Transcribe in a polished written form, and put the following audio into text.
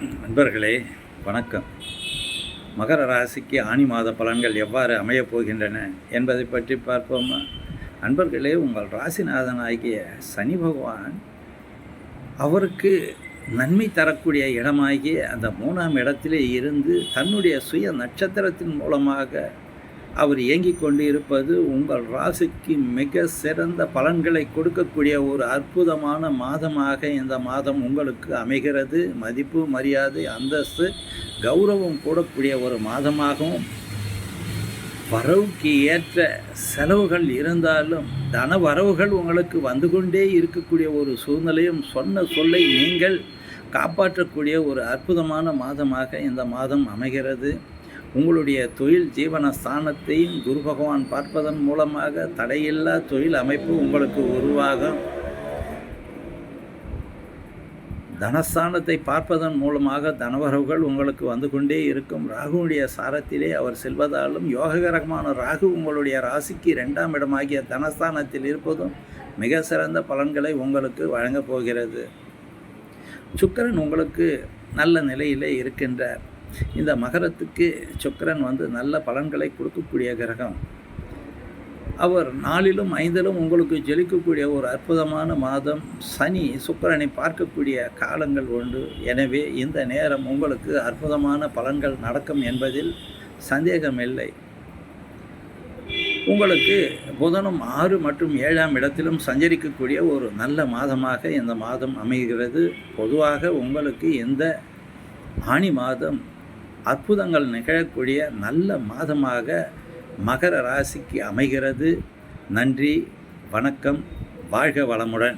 நண்பர்களே, வணக்கம். மகர ராசிக்கு ஆனி மாத பலன்கள் எவ்வாறு அமையப் போகின்றன என்பதை பற்றி பார்ப்போமா? நண்பர்களே, உங்கள் ராசிநாதனாகிய சனி பகவான் அவருக்கு நன்மை தரக்கூடிய இடமாகிய அந்த 3ஆம் இடத்திலே இருந்து தன்னுடைய சுய நட்சத்திரத்தின் மூலமாக அவர் இயங்கிக் கொண்டு இருப்பது உங்கள் ராசிக்கு மிக சிறந்த பலன்களை கொடுக்கக்கூடிய ஒரு அற்புதமான மாதமாக இந்த மாதம் உங்களுக்கு அமைகிறது. மதிப்பு, மரியாதை, அந்தஸ்து, கௌரவம் கூடக்கூடிய ஒரு மாதமாகவும், வரவுக்கு ஏற்ற செலவுகள் இருந்தாலும் தன வரவுகள் உங்களுக்கு வந்து கொண்டே இருக்கக்கூடிய ஒரு சூழ்நிலையும், சொன்ன சொல்லை நீங்கள் காப்பாற்றக்கூடிய ஒரு அற்புதமான மாதமாக இந்த மாதம் அமைகிறது. உங்களுடைய தொழில் ஜீவன ஸ்தானத்தையும் குரு பகவான் பார்ப்பதன் மூலமாக தடையில்லா தொழில் அமைப்பு உங்களுக்கு உருவாகும். தனஸ்தானத்தை பார்ப்பதன் மூலமாக தனவரவுகள் உங்களுக்கு வந்து கொண்டே இருக்கும். ராகுனுடைய சாரத்திலே அவர் செல்வதாலும், யோககரமான ராகு உங்களுடைய ராசிக்கு 2ஆம் இடமாகிய தனஸ்தானத்தில் இருப்பதும் மிக சிறந்த பலன்களை உங்களுக்கு வழங்கப் போகிறது. சுக்கிரன் உங்களுக்கு நல்ல நிலையிலே இருக்கின்றார். இந்த மகரத்துக்கு சுக்கிரன் நல்ல பலன்களை கொடுக்கக்கூடிய கிரகம். அவர் 4லும் 5லும் உங்களுக்கு ஜொலிக்கக்கூடிய ஒரு அற்புதமான மாதம். சனி சுக்கிரனை பார்க்கக்கூடிய காலங்கள் உண்டு. எனவே இந்த நேரம் உங்களுக்கு அற்புதமான பலன்கள் நடக்கும் என்பதில் சந்தேகமில்லை. உங்களுக்கு புதனும் 6 மற்றும் 7ஆம் இடத்திலும் சஞ்சரிக்கக்கூடிய ஒரு நல்ல மாதமாக இந்த மாதம் அமைகிறது. பொதுவாக உங்களுக்கு இந்த ஆனி மாதம் அற்புதங்கள் நிகழக்கூடிய நல்ல மாதமாக மகர ராசிக்கு அமைகிறது. நன்றி, வணக்கம், வாழ்க வளமுடன்.